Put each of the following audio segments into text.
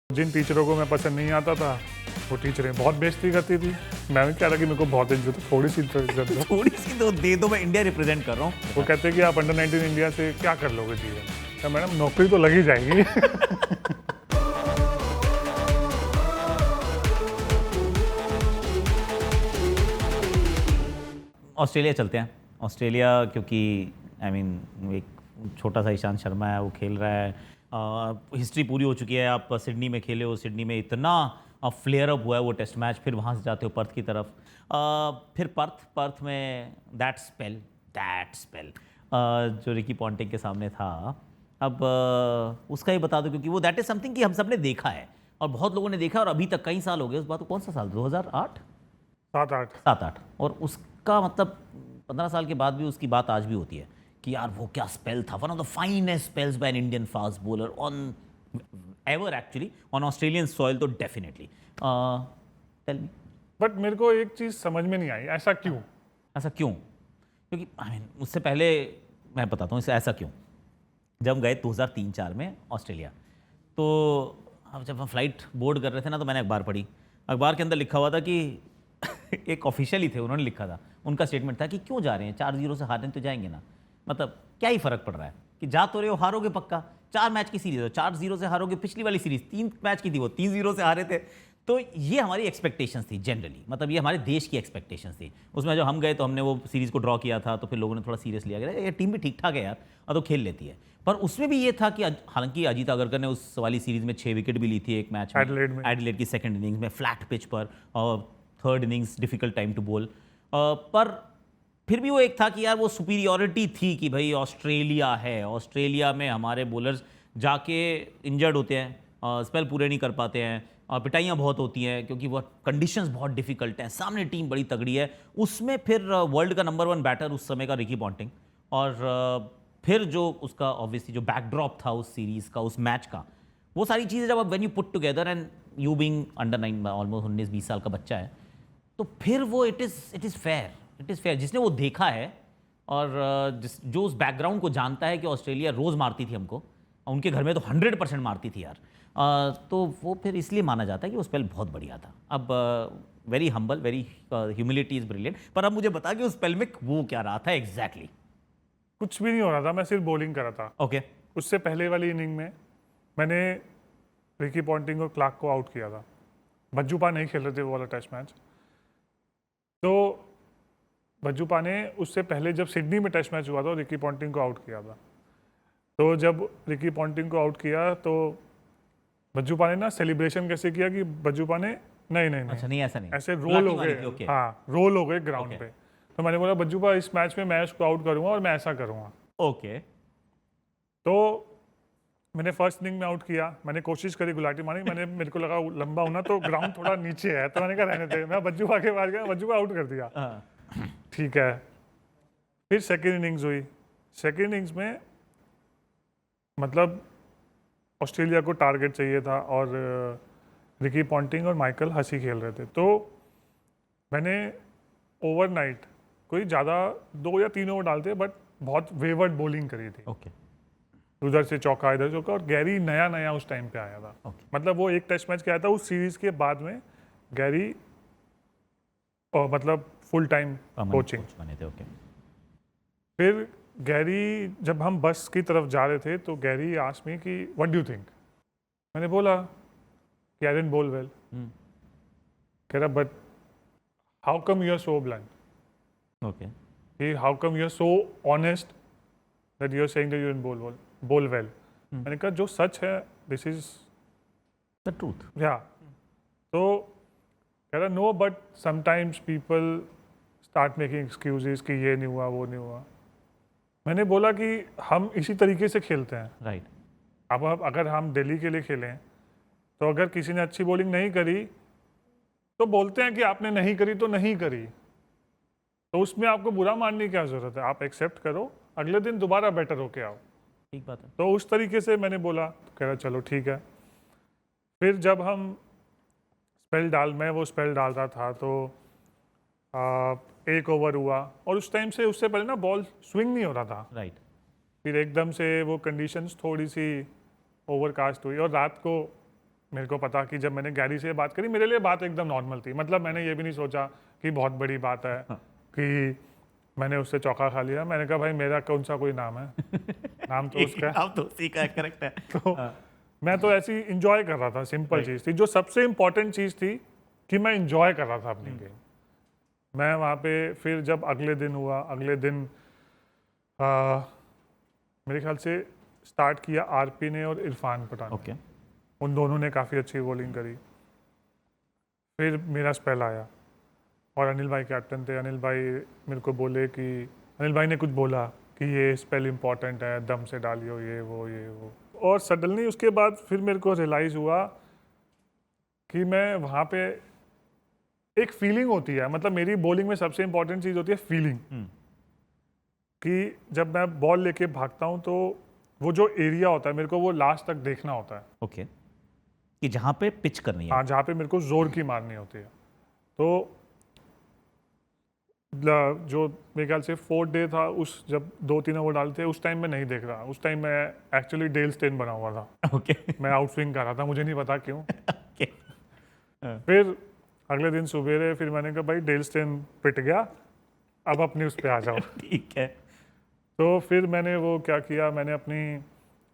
जिन टीचरों को मैं पसंद नहीं आता था वो टीचरें बहुत बेइज्जती करती थी। मैंने कह रहा कि मेरे को बहुत इज्जत है, थोड़ी सी इज्जत दो। थोड़ी सी तो दे दो, मैं इंडिया रिप्रेजेंट कर रहा हूँ। वो कहते हैं कि आप अंडर 19 इंडिया से क्या कर लोगे जीवन। तो मैडम नौकरी तो लग ही जाएगी। ऑस्ट्रेलिया चलते हैं। ऑस्ट्रेलिया क्योंकि एक छोटा सा ईशांत शर्मा है, वो खेल रहा है। हिस्ट्री पूरी हो चुकी है। आप सिडनी में खेले हो, सिडनी में इतना फ्लेयर अप हुआ है वो टेस्ट मैच। फिर वहाँ से जाते हो पर्थ की तरफ, फिर पर्थ में दैट स्पेल जो रिकी पॉन्टिंग के सामने था। अब उसका ही बता दो, क्योंकि वो दैट इज समथिंग कि हम सब ने देखा है और बहुत लोगों ने देखा, और अभी तक कई साल हो गए उस बात को। कौन सा साल, 2008 7-8, और उसका मतलब 15 साल के बाद भी उसकी बात आज भी होती है कि यार वो क्या स्पेल था। One of the finest spells by an Indian fast bowler on ever, actually on Australian soil तो डेफिनेटली। Tell me. बट मेरे को एक चीज़ समझ में नहीं आई, ऐसा क्यों? ऐसा क्यों? क्योंकि उससे पहले मैं बताता हूँ ऐसा क्यों। जब हम गए 2003-4 में ऑस्ट्रेलिया, तो अब जब हम फ्लाइट बोर्ड कर रहे थे ना, तो मैंने अखबार पढ़ी। अखबार के अंदर लिखा हुआ था कि एक ऑफिशियल ही थे, उन्होंने लिखा था, उनका स्टेटमेंट था कि क्यों जा रहे हैं, 4-0 से हारने तो जाएंगे ना, मतलब क्या ही फर्क पड़ रहा है कि जा तो रहे हो, हारोगे पक्का। 4 मैच की सीरीज हो, 4-0 से हारोगे। पिछली वाली सीरीज 3 मैच की थी, वो 3-0 से हारे थे। तो ये हमारी एक्सपेक्टेशंस थी जनरली, मतलब ये हमारे देश की एक्सपेक्टेशंस थी। उसमें जब हम गए तो हमने वो सीरीज़ को ड्रॉ किया था, तो फिर लोगों ने थोड़ा सीरियस लिया, ये टीम भी ठीक ठाक है यार, और तो खेल लेती है। पर उसमें भी ये था कि हालांकि अजीत अगरकर ने उस वाली सीरीज़ में 6 विकेट भी ली थी एक मैच में, एडिलेड की सेकंड इनिंग्स में, फ्लैट पिच पर, और third innings difficult time to bowl. पर फिर भी वो एक था कि यार वो सुपीरियॉरिटी थी कि भाई ऑस्ट्रेलिया है, ऑस्ट्रेलिया में हमारे बॉलर्स जाके इंजर्ड होते हैं, स्पेल पूरे नहीं कर पाते हैं, पिटाइयाँ बहुत होती हैं क्योंकि वो कंडीशंस बहुत डिफिकल्ट हैं, सामने टीम बड़ी तगड़ी है। उसमें फिर वर्ल्ड का नंबर 1 बैटर उस समय का रिकी पॉन्टिंग, और फिर जो उसका ऑब्वियसली जो बैकड्रॉप था उस सीरीज़ का, उस मैच का, वो सारी चीज़ें जब when you put together, and you being under 9 almost 19-20 साल का बच्चा है, तो फिर वो इट इज़ फेयर जिसने वो देखा है, और जो उस बैकग्राउंड को जानता है कि ऑस्ट्रेलिया रोज़ मारती थी हमको, उनके घर में तो 100% मारती थी यार। तो वो फिर इसलिए माना जाता है कि वो स्पेल बहुत बढ़िया था। अब very humble, very humility is brilliant. पर अब मुझे बता कि उस स्पेल में वो क्या रहा था एग्जैक्टली। कुछ भी नहीं हो रहा था, मैं सिर्फ बॉलिंग कर रहा था। ओके। उससे पहले वाली इनिंग में मैंने रिकी पॉन्टिंग और क्लार्क को आउट किया था। बज्जूपा नहीं खेल रहे थे वो वाला टेस्ट मैच। तो बज्जूपा ने उससे पहले जब सिडनी में टेस्ट मैच हुआ था, रिकी पॉन्टिंग को आउट किया था। तो जब रिकी पॉन्टिंग को आउट किया तो बज्जूपा ने ना सेलिब्रेशन कैसे किया कि बज्जूपा ने नहीं अच्छा, नहीं ऐसा नहीं, ऐसे रोल हो गए, हाँ रोल हो गए ग्राउंड पे। तो मैंने बोला बज्जूपा इस मैच में मैं उसको आउट करूंगा और मैं ऐसा करूंगा। ओके। तो मैंने फर्स्ट इनिंग में आउट किया, मैंने कोशिश करी गुलाटी मारने, मेरे को लगा लंबा होना तो ग्राउंड थोड़ा नीचे है, तो मैंने कहा रहने दे, मैं बज्जूपा के पास गया, बज्जूपा आउट कर दिया। ठीक है। फिर सेकेंड इनिंग्स हुई। सेकेंड इनिंग्स में मतलब ऑस्ट्रेलिया को टारगेट चाहिए था, और रिकी पॉन्टिंग और माइकल हसी खेल रहे थे। तो मैंने ओवरनाइट कोई ज़्यादा 2 या 3 ओवर डालते, बट बहुत वेवर्ड बॉलिंग करी थी। ओके। उधर से चौका, इधर चौका, और गैरी नया उस टाइम पे आया था। मतलब वो एक टेस्ट मैच किया था, उस सीरीज के बाद में गैरी मतलब फुल टाइम कोचिंग बने थे। ओके। फिर गैरी, जब हम बस की तरफ जा रहे थे तो गैरी आस्क्ड मी कि व्हाट डू यू थिंक। मैंने बोला कि आई डिडंट बोल वेल। कह रहा but how come you are so blunt. Okay. How come you are so honest that you are saying that you didn't bowl well. मैंने कहा जो सच है this is the truth. या। तो कह रहा no but sometimes people start making excuses कि ये नहीं हुआ, वो नहीं हुआ। मैंने बोला कि हम इसी तरीके से खेलते हैं। राइट। अब अगर हम दिल्ली के लिए खेलें तो अगर किसी ने अच्छी बॉलिंग नहीं करी तो बोलते हैं कि आपने नहीं करी तो नहीं करी, तो उसमें आपको बुरा मानने की क्या जरूरत है, आप एक्सेप्ट करो, अगले दिन दोबारा बेटर होके आओ। ठीक बात है। तो उस तरीके से मैंने बोला, तो कह रहा चलो ठीक है। फिर जब हम मैं वो स्पेल डाल रहा था, तो एक ओवर हुआ, और उस टाइम से उससे पहले ना बॉल स्विंग नहीं हो रहा था। राइट। फिर एकदम से वो कंडीशंस थोड़ी सी ओवरकास्ट हुई, और रात को मेरे को पता कि जब मैंने गैरी से बात करी, मेरे लिए बात एकदम नॉर्मल थी। मतलब मैंने ये भी नहीं सोचा कि बहुत बड़ी बात है कि मैंने उससे चौका खा लिया। मैंने कहा भाई मेरा कौन सा कोई नाम है, नाम तो उसका है। आप तो उसी का करेक्ट है। तो मैं तो ऐसी इंजॉय कर रहा था, सिंपल चीज़ थी। जो सबसे इम्पोर्टेंट चीज़ थी कि मैं इंजॉय कर रहा था अपनी गेम। मैं वहाँ पे फिर जब अगले दिन हुआ, अगले दिन मेरे ख्याल से स्टार्ट किया आरपी ने और इरफान पठान ने। ओके, उन दोनों ने काफ़ी अच्छी बॉलिंग करी। फिर मेरा स्पेल आया और अनिल भाई कैप्टन थे। अनिल भाई मेरे को बोले कि अनिल भाई ने कुछ बोला कि ये स्पेल इम्पॉर्टेंट है, दम से डालियो, ये वो। और सडनली उसके बाद फिर मेरे को रियलाइज़ हुआ कि मैं वहाँ पे एक फीलिंग होती है। मतलब मेरी बॉलिंग में सबसे इम्पॉर्टेंट चीज़ होती है फीलिंग, कि जब मैं बॉल लेके भागता हूँ तो वो जो एरिया होता है मेरे को वो लास्ट तक देखना होता है। ओके, कि जहाँ पे पिच करनी है। हाँ, जहाँ पे मेरे को जोर की मारनी होती है। तो जो मेरे ख्याल से 4th डे था, उस जब 2-3 ओवर डालते उस टाइम मैं नहीं देख रहा। उस टाइम मैं एक्चुअली डेल स्टेन बना हुआ था। ओके, मैं आउट स्विंग कर रहा था, मुझे नहीं पता क्यों। ओके, फिर अगले दिन सवेरे फिर मैंने कहा भाई डेल स्टेन पिट गया, अब अपनी उस पर आ जाओ। ठीक है। तो फिर मैंने वो क्या किया, मैंने अपनी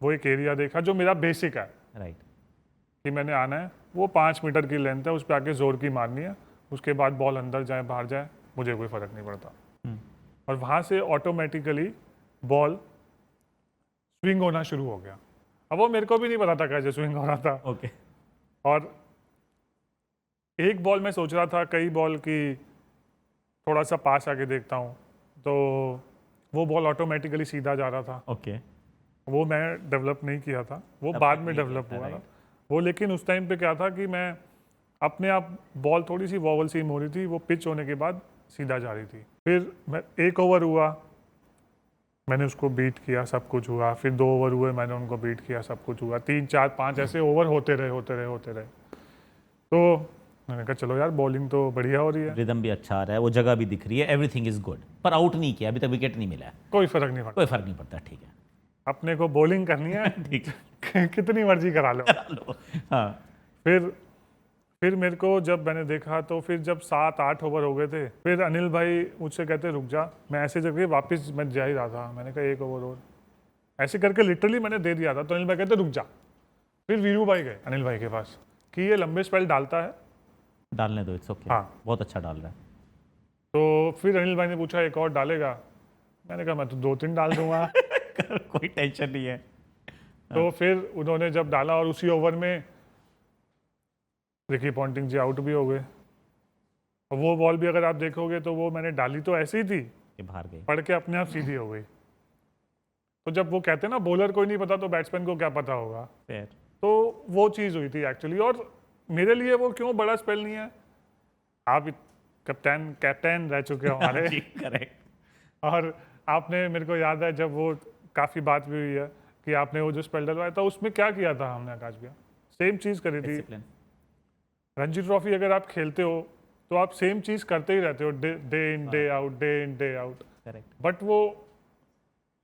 वो एक एरिया देखा जो मेरा बेसिक है राइट, कि मैंने आना है, वो 5 मीटर की लेंथ है, उस पर आके जोर की मारनी है। उसके बाद बॉल अंदर जाए बाहर जाए मुझे कोई फ़र्क नहीं पड़ता। और वहाँ से ऑटोमेटिकली बॉल स्विंग होना शुरू हो गया। अब वो मेरे को भी नहीं पता था कैसे स्विंग हो रहा था। ओके, और एक बॉल मैं सोच रहा था, कई बॉल की थोड़ा सा पास आके देखता हूँ, तो वो बॉल ऑटोमेटिकली सीधा जा रहा था। ओके, वो मैं डेवलप नहीं किया था, वो तब बाद तक में नहीं डेवलप किया था, हुआ था right. वो। लेकिन उस टाइम पे क्या था कि मैं अपने आप बॉल थोड़ी सी वॉवल सीम हो रही थी, वो पिच होने के बाद सीधा जा रही थी। फिर मैं 1 ओवर हुआ, मैंने उसको बीट किया, सब कुछ हुआ। फिर 2 ओवर हुए, मैंने उनको बीट किया, सब कुछ हुआ। 3, 4, 5 ऐसे ओवर होते रहे। तो मैंने कहा चलो यार बॉलिंग तो बढ़िया हो रही है, रिदम भी अच्छा आ रहा है, वो जगह भी दिख रही है, एवरीथिंग इज गुड। पर आउट नहीं किया, अभी तक विकेट नहीं मिला है, कोई फर्क नहीं पड़ता, कोई फर्क नहीं पड़ता। ठीक है, अपने को बॉलिंग करनी है। ठीक कितनी मर्जी करा लो। लो, हाँ, फिर मेरे को जब मैंने देखा तो फिर जब 7-8 ओवर हो गए थे, फिर अनिल भाई मुझसे कहते रुक जा। मैं ऐसे जगह वापस मैं जा ही रहा था, मैंने कहा 1 ओवर और, ऐसे करके लिटरली मैंने दे दिया था। तो अनिल भाई कहते रुक जा। फिर वीरू भाई गए अनिल भाई के पास कि ये लंबे स्पेल डालता है, डालने दो, इट्स ओके, हाँ। बहुत अच्छा डाल रहा है। तो फिर अनिल भाई ने पूछा एक और डालेगा, मैंने कहा मैं तो 2-3 डाल दूंगा। कोई टेंशन नहीं है। तो फिर उन्होंने जब डाला और उसी ओवर में रिकी पॉन्टिंग जी आउट भी हो गए। और वो बॉल भी अगर आप देखोगे तो वो मैंने डाली तो ऐसी ही थी, कि बाहर गई। पढ़ के अपने आप सीधी हो गई। तो जब वो कहते हैं ना बॉलर को ही नहीं पता तो बैट्समैन को क्या पता होगा, Fair. तो वो चीज़ हुई थी एक्चुअली। और मेरे लिए वो क्यों बड़ा स्पेल नहीं है, आप कैप्टन रह चुके हो हमारे। जी, करेक्ट। और आपने, मेरे को याद है जब वो काफ़ी बात भी हुई है कि आपने वो जो स्पेल डलवाया था उसमें क्या किया था हमने, आकाश भैया सेम चीज़ करी थी। Discipline. रणजी ट्रॉफी अगर आप खेलते हो तो आप सेम चीज़ करते ही रहते हो, day in day out, day in day out. Correct. But वो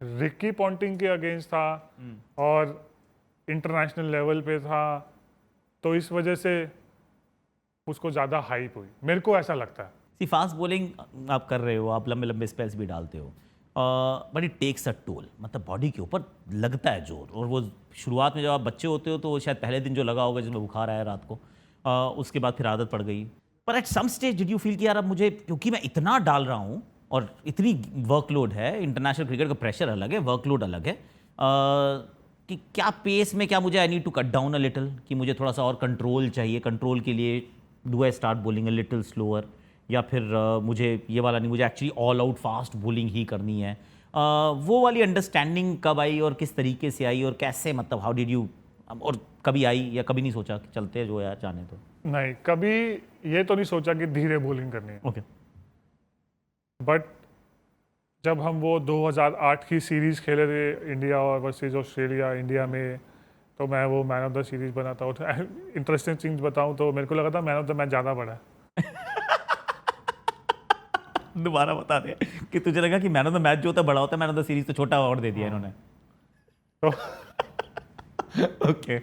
रिकी पॉन्टिंग के अगेंस्ट था और इंटरनेशनल लेवल पे था, तो इस वजह से उसको ज़्यादा हाइप हुई, मेरे को ऐसा लगता है। सी फास्ट बॉलिंग आप कर रहे हो, आप लंबे लंबे स्पेल्स भी डालते हो, but it takes a toll, मतलब बॉडी के ऊपर लगता है जोर। और वो शुरुआत में जब आप बच्चे होते हो तो वो शायद पहले दिन जो लगा होगा जिसमें बुखार आया रात को, उसके बाद फिर आदत पड़ गई। पर at some stage did you feel कि यार अब मुझे, क्योंकि मैं इतना डाल रहा हूँ और इतनी वर्कलोड है, इंटरनेशनल क्रिकेट का प्रेशर अलग है, वर्कलोड अलग है, कि क्या पेस में क्या मुझे I need to cut down a little, कि मुझे थोड़ा सा और कंट्रोल चाहिए। कंट्रोल के लिए do I start bowling a little slower, या फिर मुझे ये वाला नहीं, मुझे actually all out fast bowling ही करनी है। वो वाली अंडरस्टैंडिंग कब आई और किस तरीके से आई और कैसे, मतलब हाउ डिड यू, और कभी आई या कभी नहीं सोचा कि चलते जो यार जाने तो? नहीं, कभी ये तो नहीं सोचा कि धीरे बॉलिंग करनी है। ओके। बट जब हम वो 2008 की सीरीज़ खेले थे इंडिया वर्सेस ऑस्ट्रेलिया, इंडिया में, तो मैं वो मैन ऑफ द सीरीज़ बना था। और इंटरेस्टिंग चीज़ बताऊं तो मेरे को लगा था मैन ऑफ द मैच ज़्यादा बड़ा है। दोबारा बता दे कि तुझे लगा कि मैन ऑफ द मैच जो होता है बड़ा होता है, मैन ऑफ द सीरीज तो छोटा और दे दिया इन्होंने। तो ओके।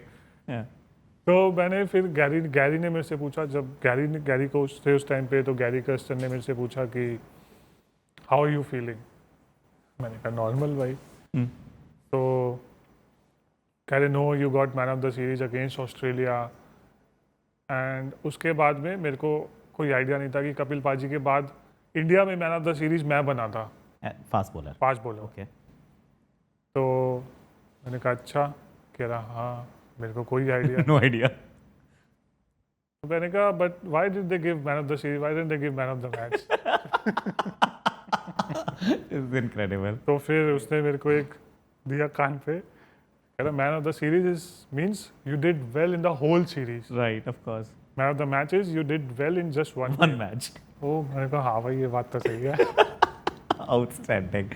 तो मैंने फिर गैरी ने मेरे से पूछा, जब गैरी कोच थे उस टाइम पे, तो गैरी कर्स्टन ने मेरे से पूछा कि हाउ आर यू फीलिंग। मैंने कहा नॉर्मल भाई। तो कह रहे no you got man of the series against Australia. And उसके बाद में मेरे को कोई आइडिया नहीं था कि कपिल पाजी के बाद इंडिया में मैन ऑफ द सीरीज मैं बना था, फास्ट बॉलर। ओके। तो मैंने कहा अच्छा। कह रहा हाँ मेरे को कोई आइडिया नो आइडिया। तो मैंने कहा but why did they give man of the series, why didn't they give man of the match. It's incredible. तो फिर उसने मेरे को एक दिया कान पे, कह रहा man of the series is means you did well in the whole series, right, of course. Man of the match is you did well in just one match. ओ मैंने कहा हाँ भाई ये बात तो सही है। आउटस्टैंडिंग।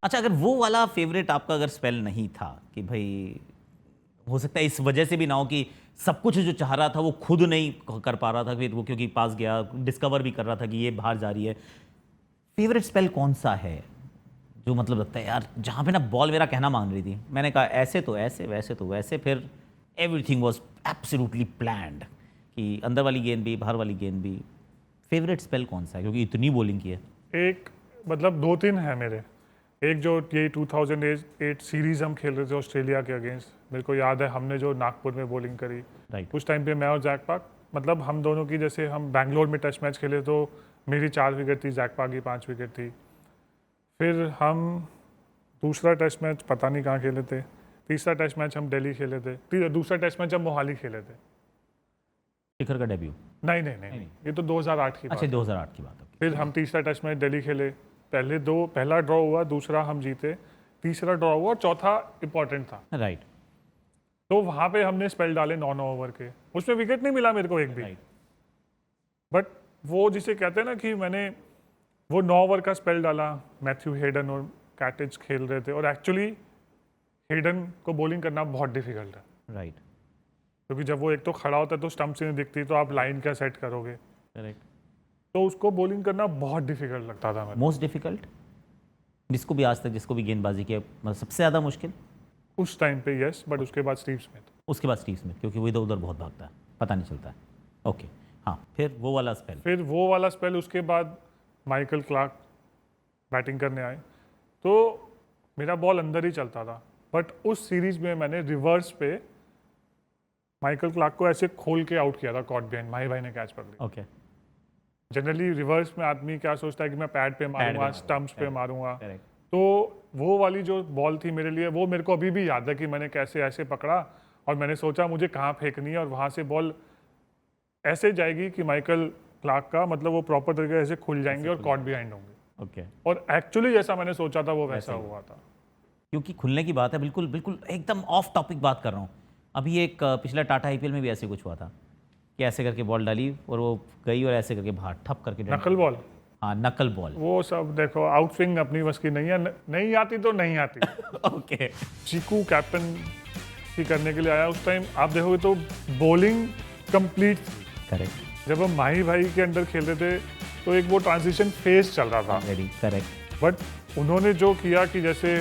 अच्छा, अगर वो वाला फेवरेट आपका अगर स्पेल नहीं था कि भाई हो सकता है इस वजह से भी ना हो कि सब कुछ जो चाह रहा था वो खुद नहीं कर पा रहा था, फिर वो क्योंकि पास गया, डिस्कवर भी कर रहा था कि ये बाहर जा रही है, फेवरेट स्पेल कौन सा है जो मतलब लगता है यार जहाँ पे ना बॉल मेरा कहना मांग रही थी, मैंने कहा ऐसे तो ऐसे, वैसे तो वैसे, फिर एवरीथिंग वाज एब्सोल्युटली प्लान्ड कि अंदर वाली गेंद भी बाहर वाली गेंद भी। फेवरेट स्पेल कौन सा है क्योंकि इतनी बॉलिंग की है? एक मतलब 2-3 है मेरे। एक जो ये 2008 सीरीज हम खेल रहे थे ऑस्ट्रेलिया के अगेंस्ट, मेरे को याद है हमने जो नागपुर में बॉलिंग करी, राइट। उस टाइम पे मैं और जैक पाक, मतलब हम दोनों की, जैसे हम बैंगलोर में टेस्ट मैच खेले तो मेरी 4 विकेट थी, जैक पाक की 5 विकेट थी। फिर हम दूसरा टेस्ट मैच पता नहीं कहाँ खेले थे, तीसरा टेस्ट मैच हम दिल्ली खेले थे, दूसरा टेस्ट मैच हम मोहाली खेले थे। शिखर का डेब्यू? नहीं, ये तो 2008 की बात अच्छा, है। 2008 की बात है। फिर हम तीसरा टेस्ट मैच दिल्ली खेले, पहला ड्रॉ हुआ, दूसरा हम जीते, तीसरा ड्रॉ हुआ, चौथा इंपॉर्टेंट था। राइट। तो वहाँ पे हमने स्पेल डाले 9 ओवर के, उसमें विकेट नहीं मिला मेरे को एक भी। राइट। बट वो जिसे कहते हैं ना कि मैंने वो 9 ओवर का स्पेल डाला, मैथ्यू हेडन और कैटेज खेल रहे थे, और एक्चुअली हेडन को बॉलिंग करना बहुत डिफिकल्ट है, राइट। क्योंकि जब वो एक तो खड़ा होता है तो स्टंप से नहीं दिखती, तो आप लाइन क्या सेट करोगे, करेक्ट। तो उसको बॉलिंग करना बहुत डिफिकल्ट लगता था मेरे। मोस्ट डिफिकल्ट जिसको भी आज तक जिसको भी गेंदबाजी की मतलब सबसे ज़्यादा मुश्किल उस टाइम पे यस, बट उसके बाद स्टीव स्मिथ। उसके बाद स्टीव स्मिथ, क्योंकि वो इधर उधर बहुत भागता है, पता नहीं चलता है। ओके, हाँ, फिर वो वाला स्पेल। उसके बाद माइकल क्लार्क बैटिंग करने आए, तो मेरा बॉल अंदर ही चलता था, बट उस सीरीज में मैंने रिवर्स पे माइकल क्लार्क को ऐसे खोल के आउट किया था, कॉट बिहाइंड, माही भाई ने कैच पकड़ लिया। ओके। जनरली रिवर्स में आदमी क्या सोचता है कि मैं पैड पे मारूंगा, स्टंप्स पे मारूंगा, करेक्ट। तो वो वाली जो बॉल थी मेरे लिए, वो मेरे को अभी भी याद है कि मैंने कैसे ऐसे पकड़ा और मैंने सोचा मुझे कहाँ फेंकनी है, और वहाँ से बॉल ऐसे जाएगी कि माइकल क्लार्क का मतलब वो प्रॉपर तरीके से खुल जाएंगे और कॉट बिहाइंड होंगे। ओके। और एक्चुअली जैसा मैंने सोचा था वो वैसा हुआ था। क्योंकि खुलने की बात है, बिल्कुल बिल्कुल एकदम ऑफ टॉपिक बात कर रहा हूँ। अभी एक पिछला टाटा आईपीएल में भी ऐसे कुछ हुआ था कि ऐसे करके बॉल डाली और वो गई और ऐसे करके बाहर ठप करके नकल बॉल। हाँ, नकल बॉल। वो सब देखो, आउट स्विंग अपनी बस की नहीं है, नहीं आती तो नहीं आती। ओके। चीकू कैप्टन की करने के लिए आया उस टाइम, आप देखोगे तो बॉलिंग कंप्लीट थी। करेक्ट। जब हम माही भाई के अंडर खेलते थे तो एक वो ट्रांजिशन फेज चल रहा था, रेडी। करेक्ट। बट उन्होंने जो किया कि जैसे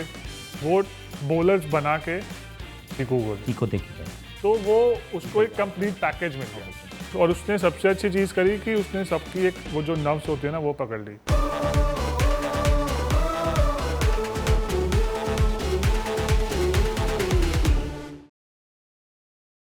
वो बॉलर्स बना के चीकू को देखिए, तो वो उसको एक कंप्लीट पैकेज मिल गया, और उसने सबसे अच्छी चीज़ करी कि उसने सबकी एक वो जो नर्व्स होती है ना वो पकड़ ली।